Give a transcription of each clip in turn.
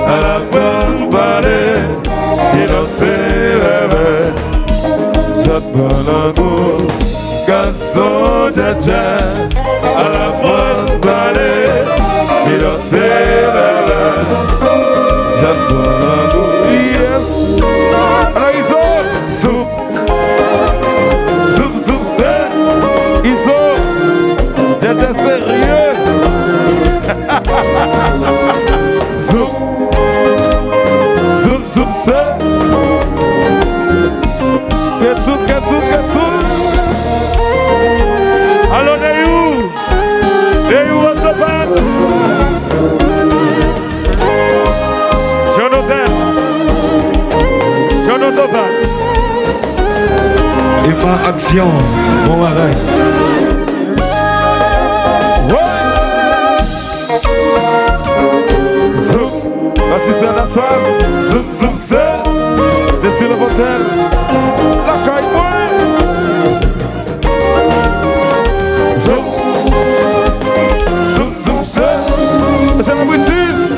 à la bonne balai, il en s'est rêvé. J'attends garçon dja à la bonne balai, il en s'est rêvé. J'attends yes. Alors ils ont soup, c'est, ils ont, t'étais sérieux. Zoom, c'est. Ketsu. Alors, they you, what's up, man? Jonathan. Et pas action, bon arrête. Assistant à la salle, zoom, c'est. Dessus le motel, la caille, zoom, c'est. C'est la bêtise.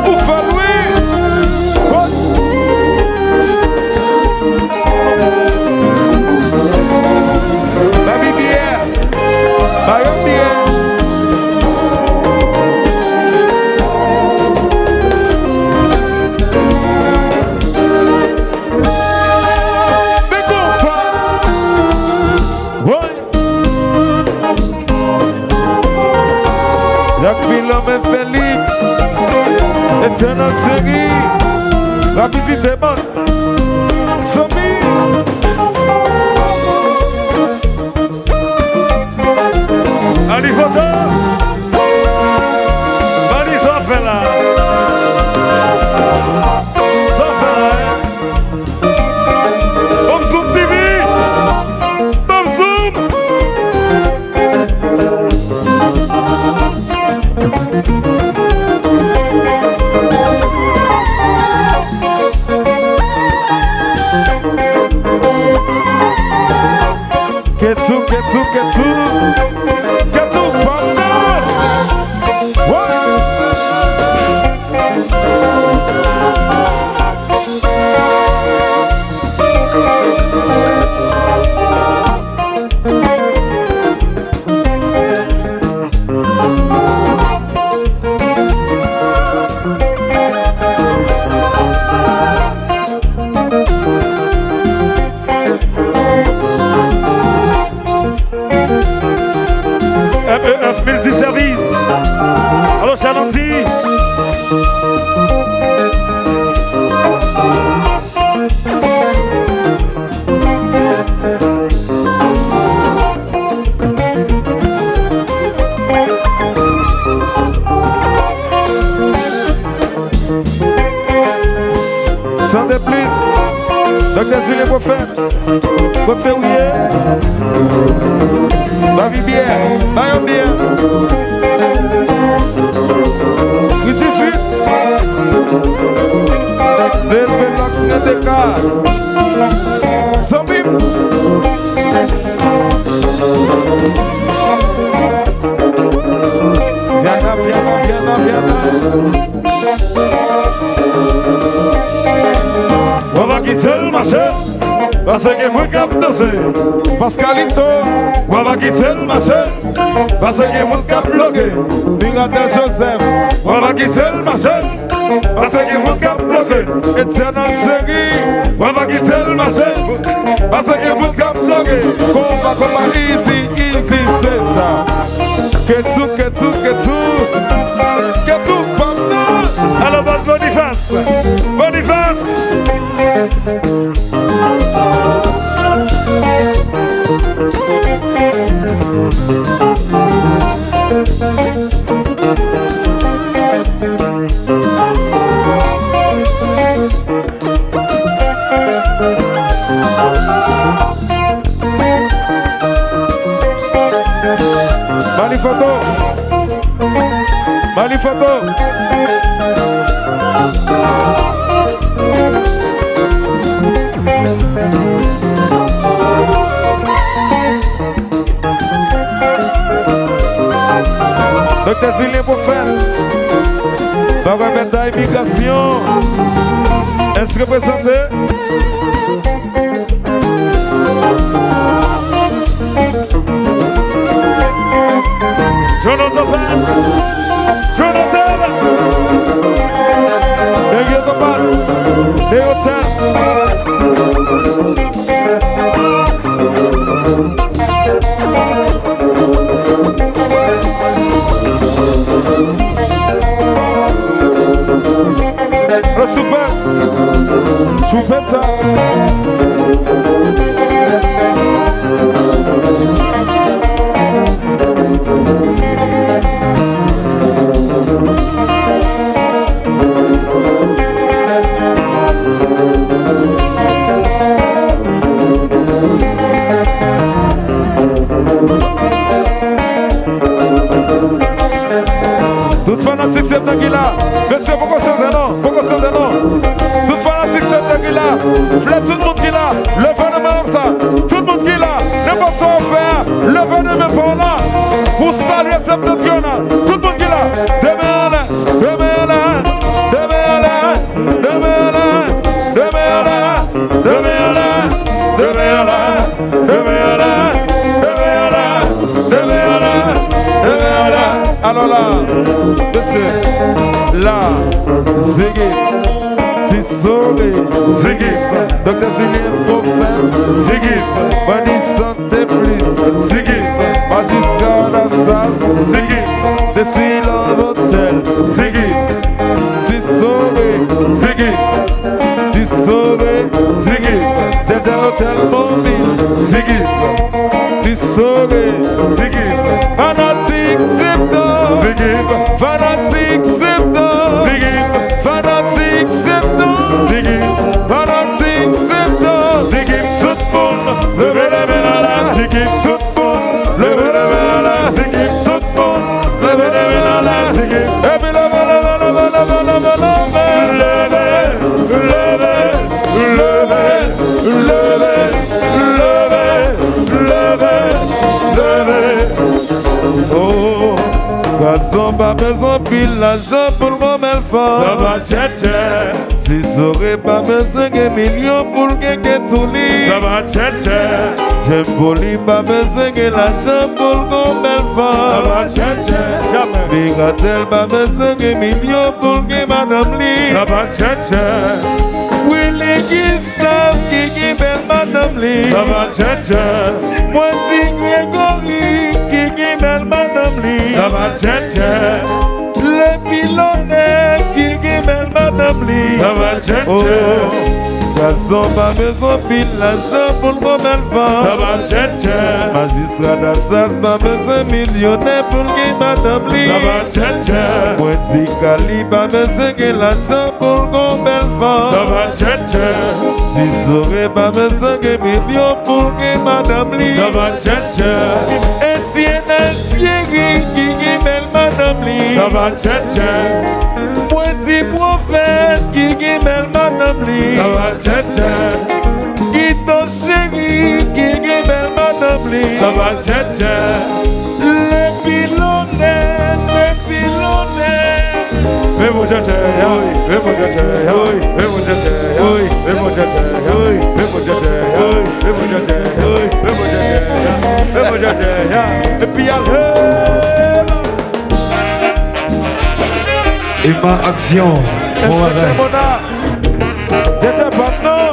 Ouf, à Louis. La bibière, la bibière. L'homme Félix, éternel série, la visite est bonne. Somi, allez, photo, allez, ça fait là. Ça fait là. Comme Zoom TV, comme Zoom. Ketsu, partner. What? Multiservice. Alors, Chananti. Sans de plus, Docteur Julien Prophète, Côte Février, la vie bien, la vie bien. 18, Dévelox Nedeka, Zobim. On va quitter le marché, parce que moi cap danser. Pascalito, on va quitter le marché, parce que moi cap bloquer. Miratel Joseph, on va quitter le marché, parce que moi cap bloquer. Éternel Série, on va quitter le marché, parce que moi cap bloquer. Combat easy, c'est ça. Ketsu, pardon. Alors, Boniface. Mali photo. Docteur Julien Prophète. État immigration. Est-ce que présenté? Jonathan, des hôtels. Le super ça. Tout fanatique c'est Tanguila. Monsieur, pourquoi chanter non? Pourquoi chanter non? Tout fanatique c'est Tanguila. Flète tout le monde qui l'a. Le vent de même ça. Tout le monde qui l'a. N'importe quoi faire. Le vent de même pour là. Pour saluer Septentriona. Tout le monde qui l'a. Demain là. Demain là. Demain là. Demain là. Demain là. Demain là. Demain là. Demain là. Demain là. Demain là. Demain là. Alors là, monsieur, là, Ziggy, Tissoli, Ziggy, Dr. Julien Prophète, Ziggy, Bonnie Santé Plus, Ziggy, Magistrat d'Assas, Ziggy, Dessilon Hotel, Ziggy, Tissoli, Ziggy, Tissoli, Ziggy, Tete Hotel Mobile, Ziggy, Tissoli, Ziggy, Fanatic Septo, Ziggy, Fanatic Septo, Ziggy, Fanatic Septo, Ziggy, Fanatic Septo, Ziggy, tout le monde, levez les mains à la, Ziggy, tout le monde, levez les mains à la, Ziggy, tout le monde, levez les mains à la, Ziggy, et puis levez, oh, garçon, pas besoin pile l'argent pour le moment fort. Ça va tchétché. Si j'aurais pas besoin de millions pour le gagner tout lit. Ça va tchétché. J'aime poli, pas besoin de l'argent pour le moment fort. Ça va tchétché. Jamais. Bigatel, pas besoin de millions pour le gagner madame Lee. Ça va tchétché. Willy Gustave, qui belle madame Lee. Ça va tchétché. Moi, si Grégory. Belle madame Lee, ça va tchétché. Le pilonnet qui belle madame Lee, ça va tchétché. Garçon, pas besoin pile l'argent pour le moment fort. Ça va tchétché. Magistrat d'Assas, pas besoin millionnaire pour le madame Lee. Ça va tchétché. Moi, si Kali, pas besoin de l'argent pour le belle fort. Ça va tchétché. Si j'aurais pas besoin de millions pour le madame Lee. Ça va tchétché. Qui belle madame Lee, ça va tchétché. Moi si prophète qui belle madame Lee, ça va tchétché. Qui ton chéri qui belle madame Lee, ça va tchétché. Le pilonnet, mais mon tchétché, mais mon tchétché, mais mon tchétché, mais mon tchétché, mais mon tchétché, mais mon tchétché, mais mon tchétché, mais mon tchétché, et puis Et ma action, mon arrêt. J'étais pas non.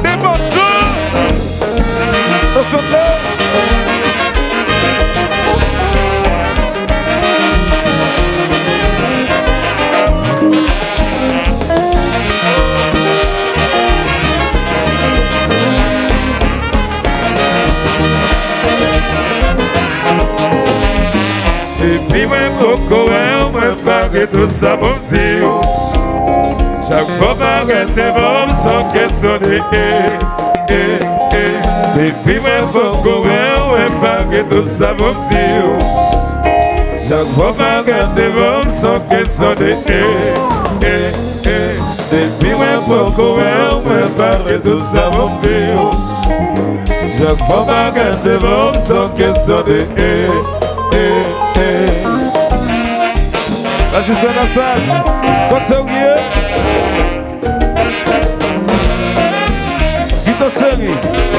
Des bonnes choses. Puis moi, beaucoup, moi, pas que tout ça pour dire. Chaque fois, ma reine devant sans question de et puis moi, beaucoup, moi, pas que tout ça pour dire. Chaque fois, ma reine devant sans question de Depuis moi pour courir, moi parler tout ça mon fils. Je crois pas que devant sans question de La juste un assassin, quand c'est oublié. Guito Seri,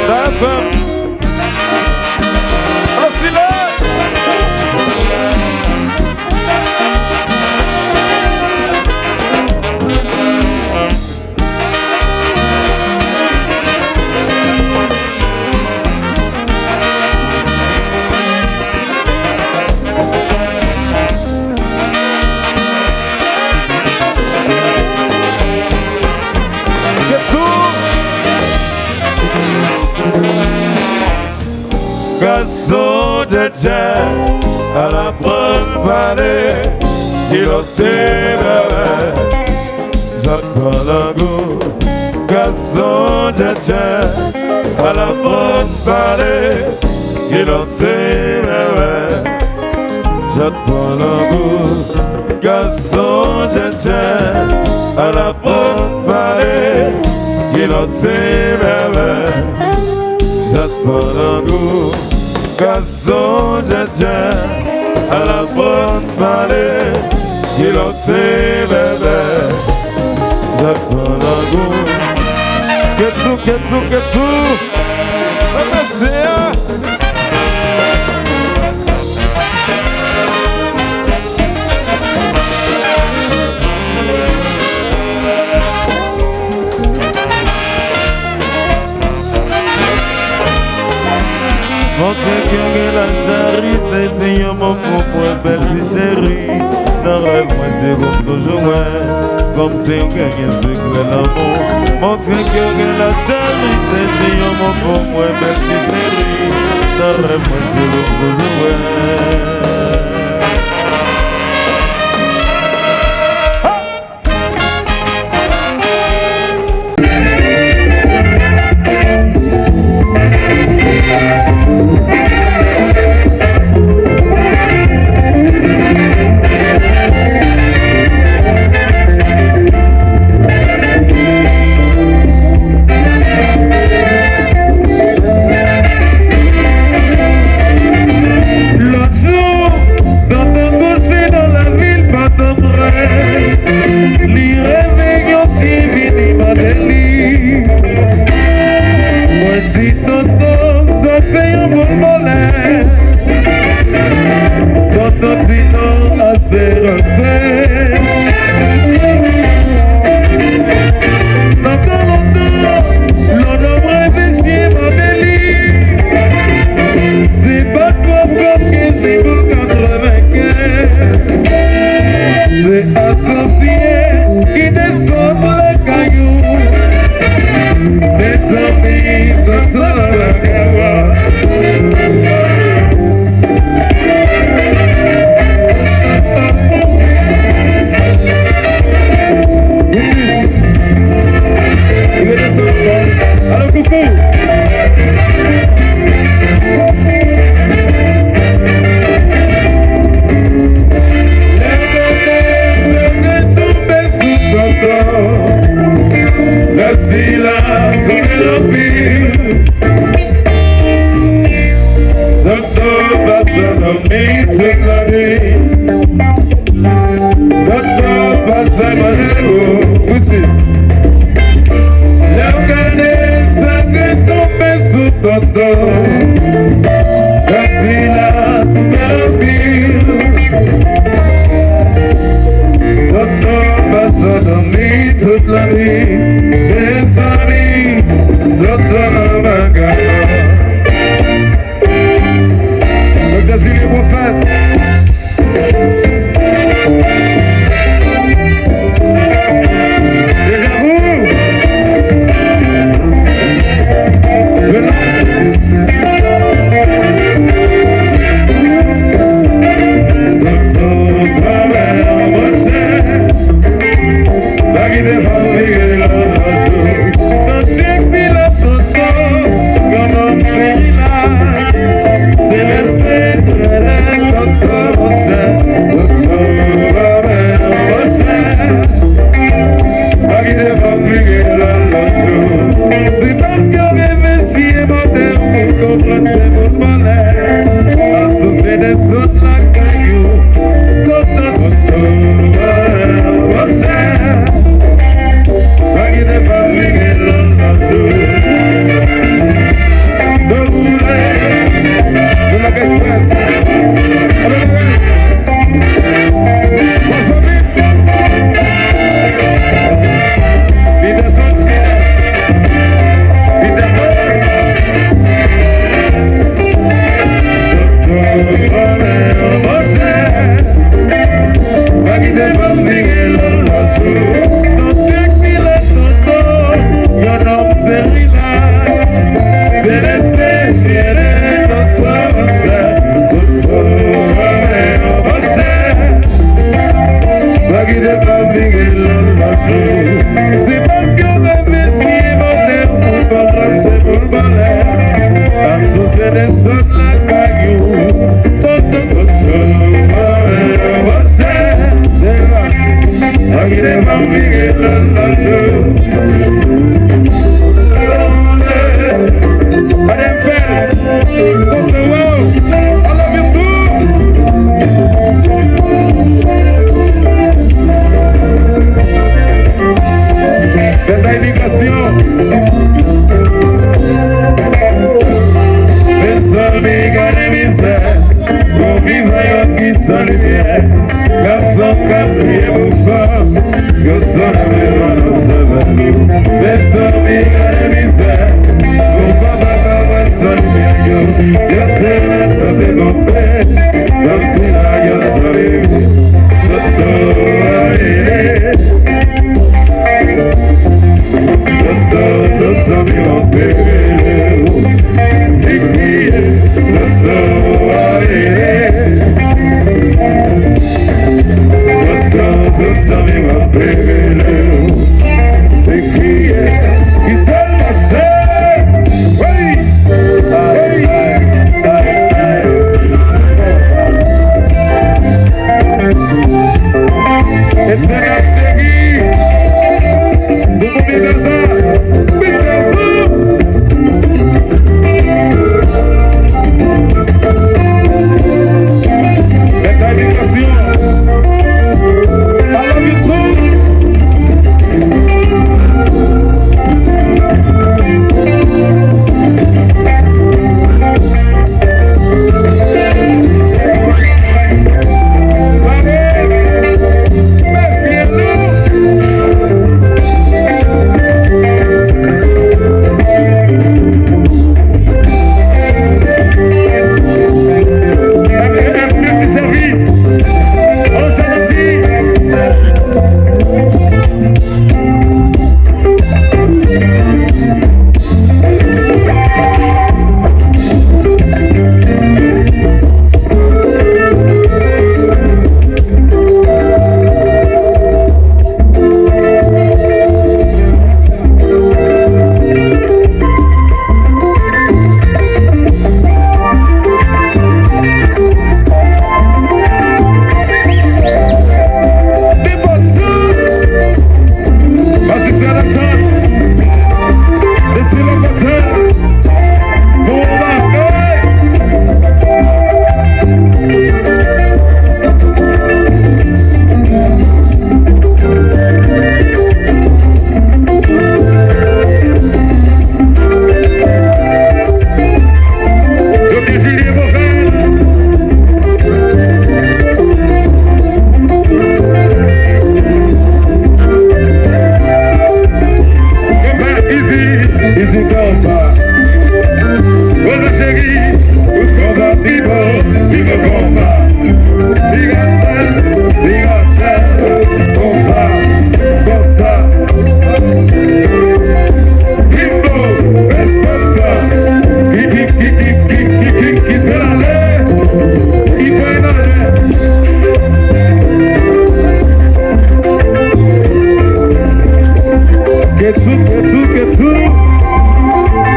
la femme. Ainsi là. Garçon de à la bonne vallée, il observe, j'attends le goût. Garçon de à la bonne vallée, il observe, j'attends le goût. Garçon de à la bonne vallée, il observe, j'attends le goût. Garçon dja à la bonne vallée, il observe, j'attends le goût. Ketsu, Mon cœur que la charité, c'est un mot pour belle chérie. Dans rêve, moi c'est comme toujours, comme c'est un gagné secret l'amour. Mon cœur que la charité, c'est un mot pour belle chérie. Dans rêve, moi c'est comme toujours. Get through.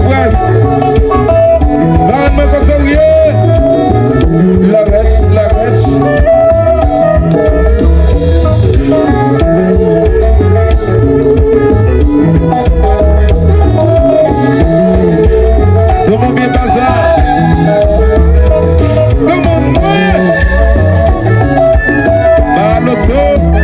presse. Maman, quand la reste, la reste. Comment bien bazar? Comment moi? À l'auto.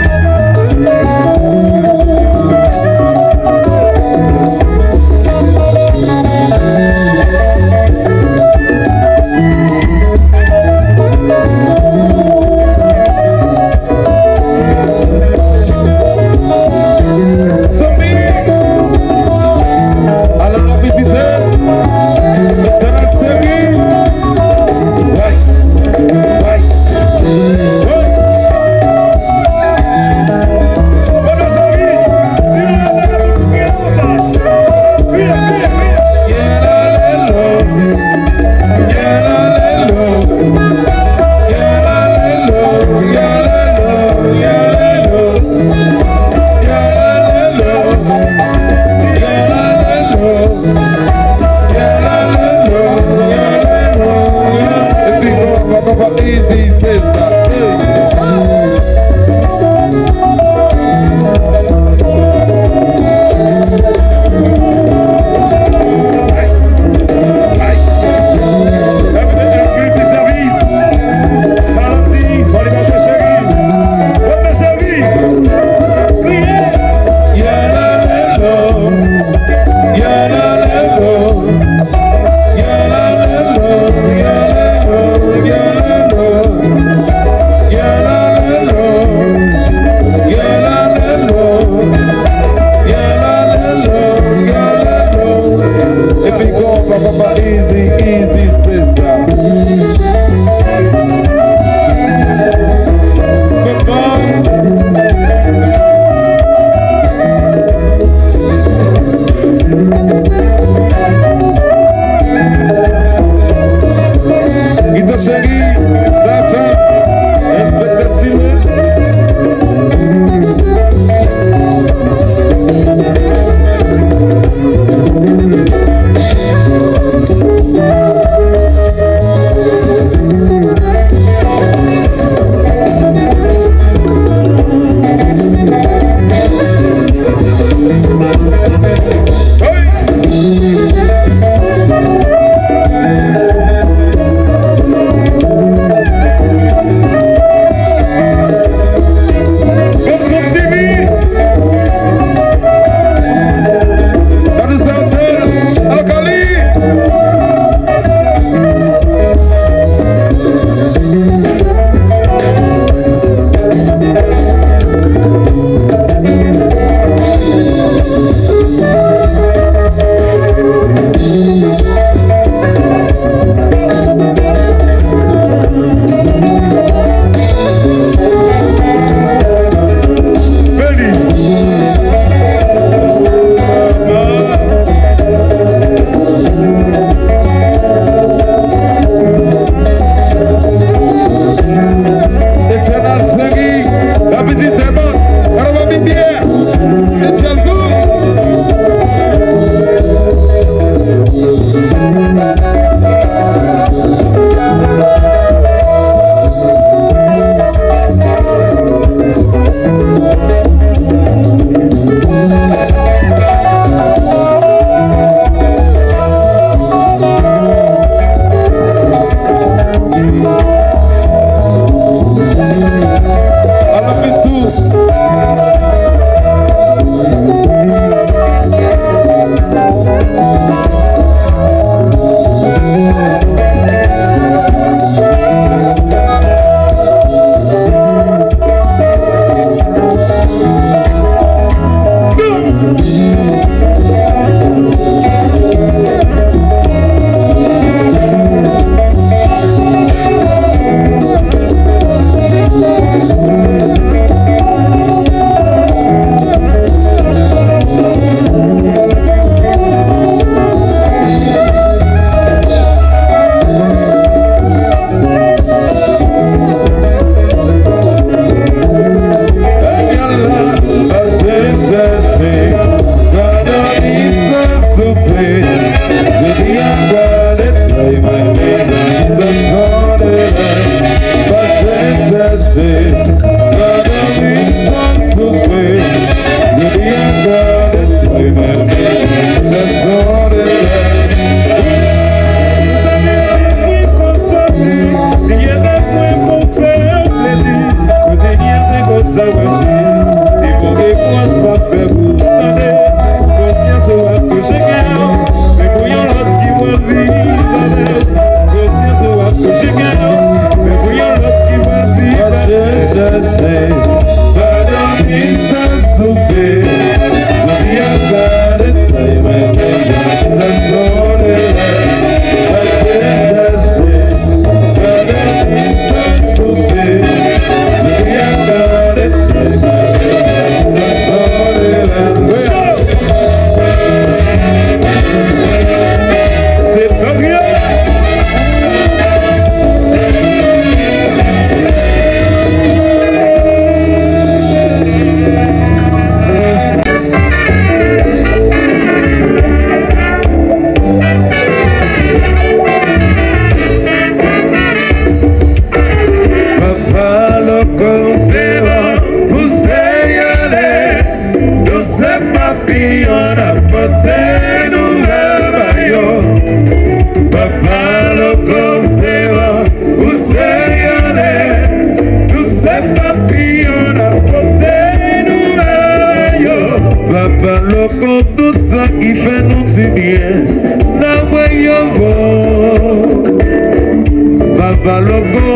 Papa loco,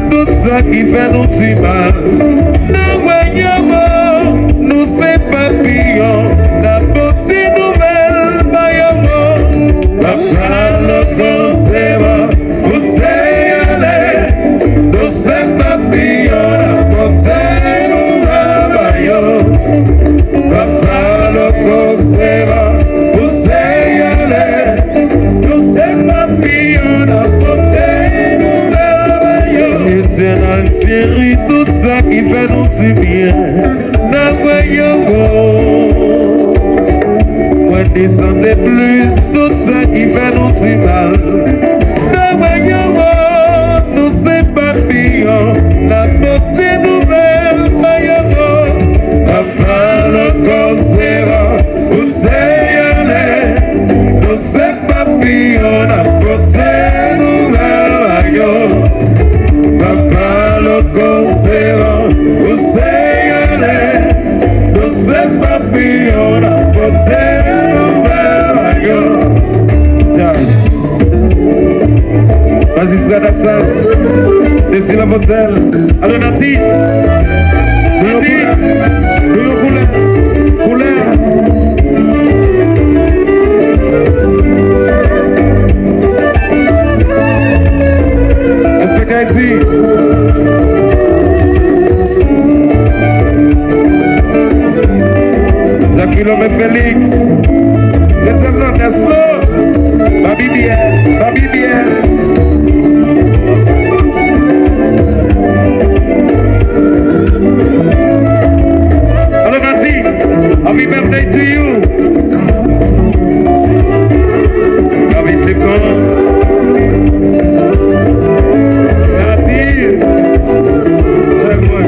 tout ça qui fait nous si mal. Nous voyons, nous c'est papillon, la beauté nouvelle, maillot. Papa loco, c'est bon, vous c'est aller, nous c'est papillon, la beauté nouvelle, maillot. Papa loco, c'est bon, vous c'est aller, nous c'est papillon, la beauté. C'est dans le série tout ça qui fait nous si bien. N'a voyons moi descendez plus tout ça qui fait nous si mal. N'a voyons nous c'est papillon, la beauté nouvelle maillot. Papa le corps vous c'est aller, nous c'est papillon, la beauté nouvelle maillot. Papa loco c'est bon, vous c'est aller, nous c'est papillon, la beauté nouvelle. Vas-y, c'est la sasse, c'est la beauté. Alors Nati, couleur. Est-ce que ici? Kilomètre Félix, laisse-le, Babi bien. Hello Nancy, happy birthday to you. Babi c'est con. Nancy, c'est moi.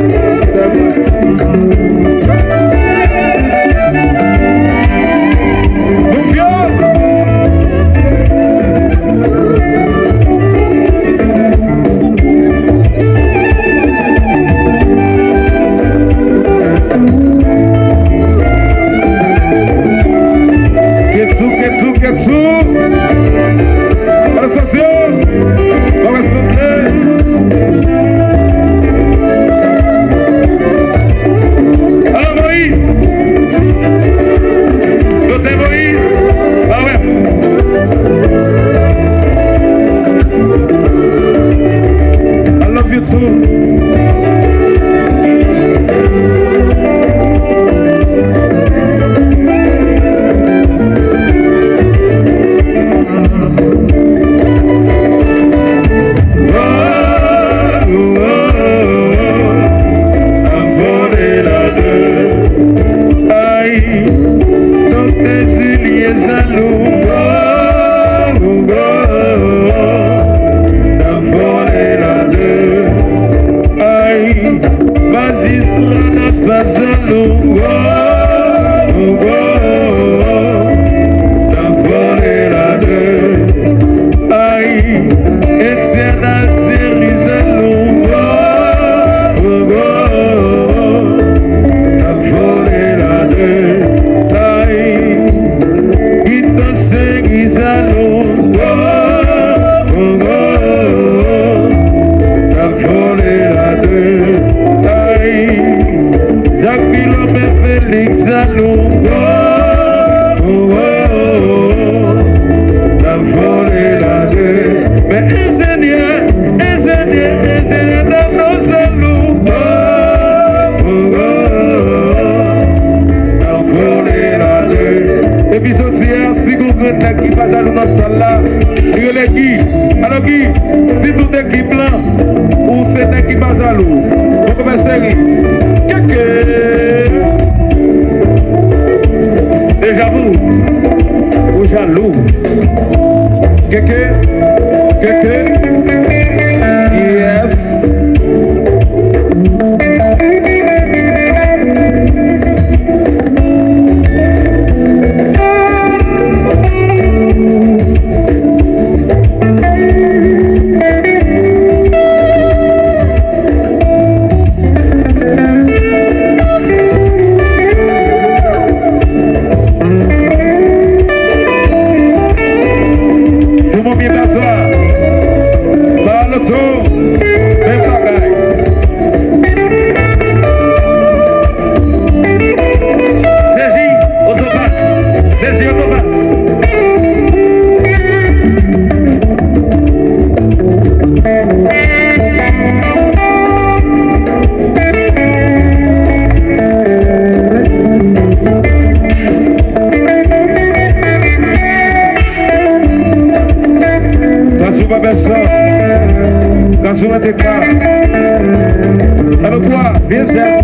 Bisous, ma belle soeur. Quand je rentre classe. Alors toi, viens, chef.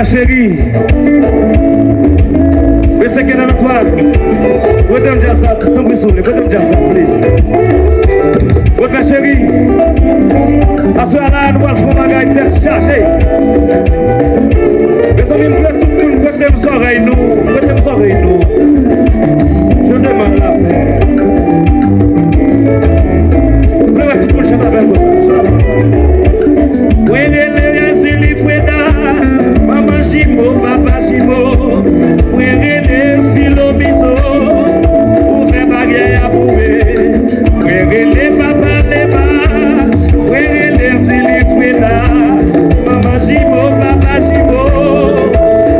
ma chérie. Mais c'est qu'elle est dans toi. Vous me dire ça, tant pis sur les, vous me dire ça, please. Votre ma chérie, à ce là, nous allons faire ma gagne tête chargée. Mes amis, me plaît tout le monde, prêtez mes oreilles, nous, prêtez mes oreilles, nous. Je demande la paix. Pleurez tout le monde, chante avec vous, chante avec vous. Oui, les Foueda, maman Jimo, papa Jimo, oui, les Philomiso, ouvre barrière à prouver, oui, les papa Leba, oui, les Foueda, maman Jimo, papa Jimo,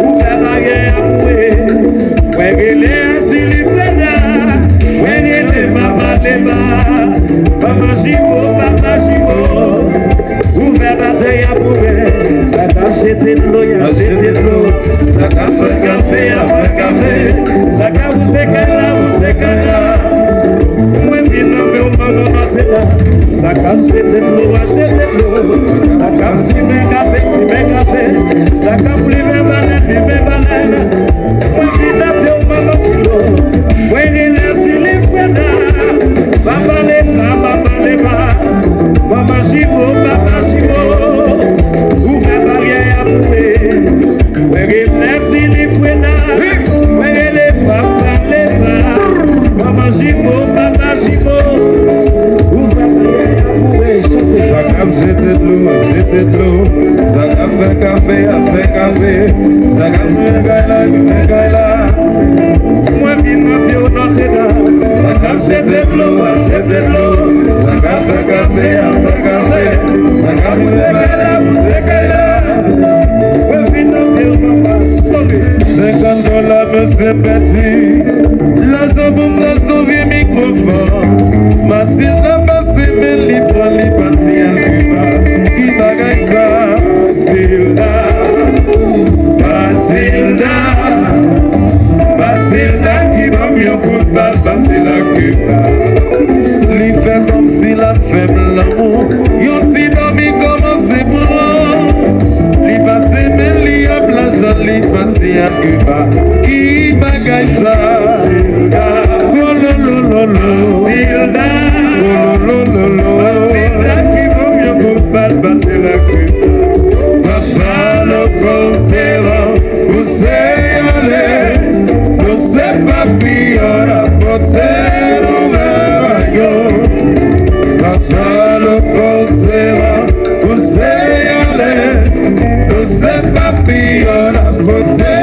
ouvre barrière à prouver, oui, les Foueda, oui, les papa Leba, maman Jimo, papa Jimo. Ouvert bataille à poubelle, ça a jeté de l'eau, y'a jeté de l'eau, ça a fait café, ça a vous écala, moi viens mais au moment où c'est là, ça a jeté de l'eau, ça a si bien café, ça a voulu me balader, moi viens mais au moment où c'est là, moi il est les frères, papa les pas, maman Jimo, papa Jimo, ouvre barrière à prouver. Ouais, merci les fouettards, ouais, les papas, les bras. Maman Jimo, papa Jimo, ouvre barrière à prouver. Ça comme c'était de l'eau, ça comme fait café, ça comme gaïla. Moi, viens ma vie au Notre-Dame, ça comme c'était de l'eau, ça comme fait café, ça comme vous écala. Moi, viens ma vie au Notre-Dame, $50 me fait petit, l'argent pour me sauver microphone, Mathilde a passé mes livres, les parties à l'humain, qui bagaille ça, Mathilda qui va mieux coup de balle, Mathilda qui va. Lui fait comme si la faible l'amour, yon si dormi comment c'est bon. Lui passe mais lui a plage, lui passe à Cuba, qui bagaille ça. Oh lolololo, Mathilda, oh lolololo, Mathilda qui va mieux coup de balle, Mathilda qui va. Papa le conservant, vous savez aller, vous savez pas pire la portée ouverte. Papa le conservant, vous savez aller, vous savez pas pire la portée.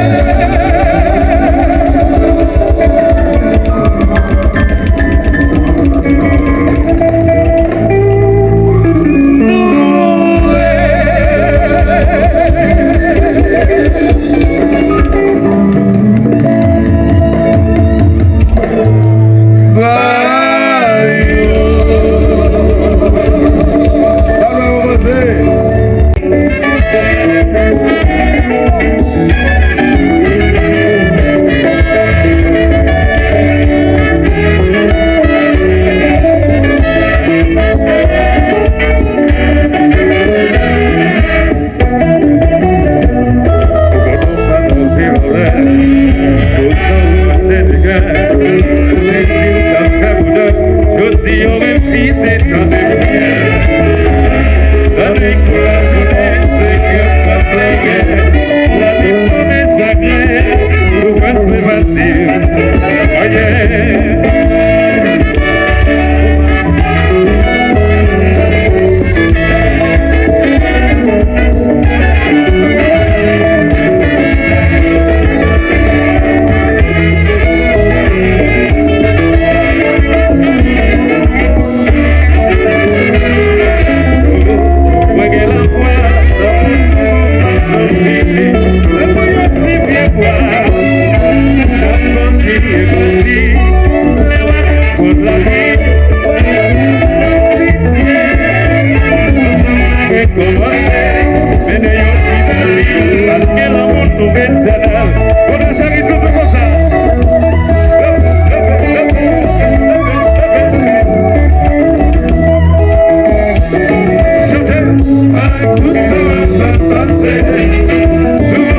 Tout ça va passer, tout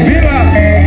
Viva!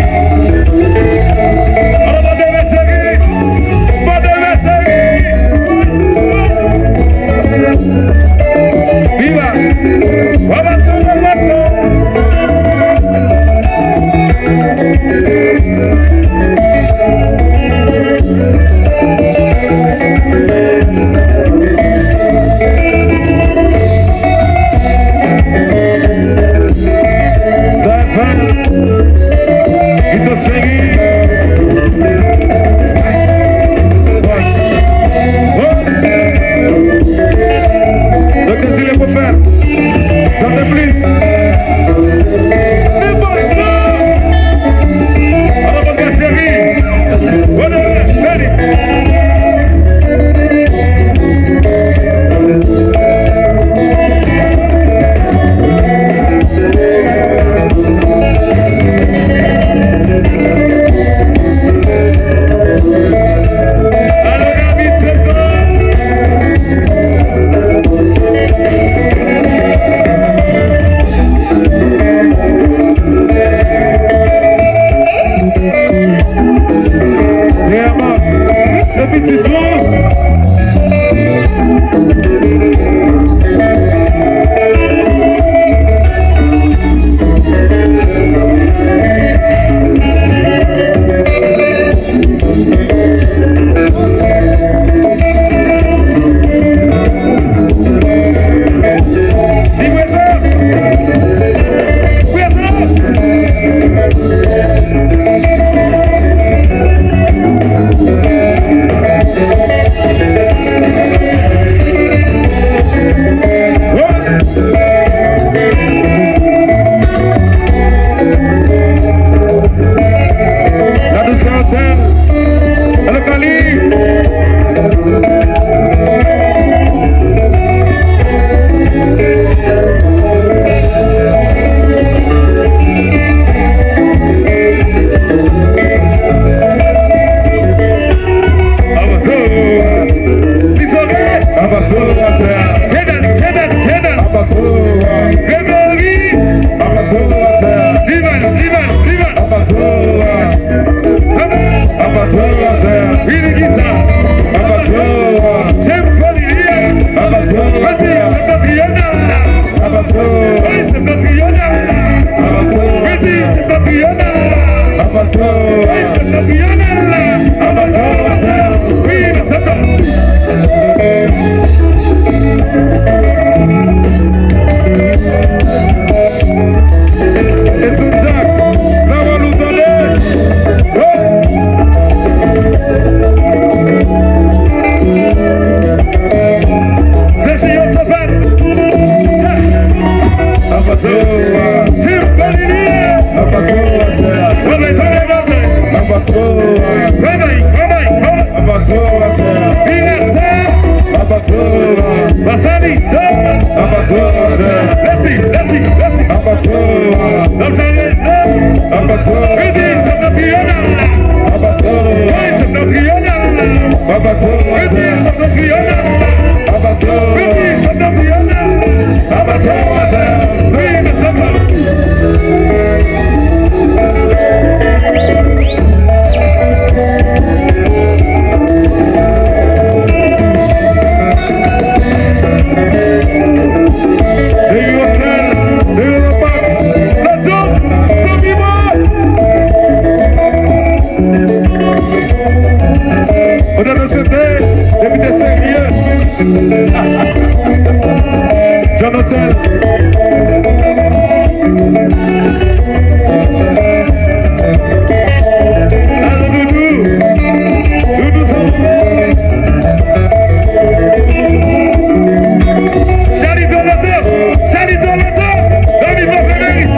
Jonathan. Allô, Doudou. Doudou, Charlie Donato. Charlie Donato. David Frédéric.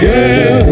Yeah.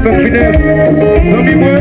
avec finesse. Zami moi,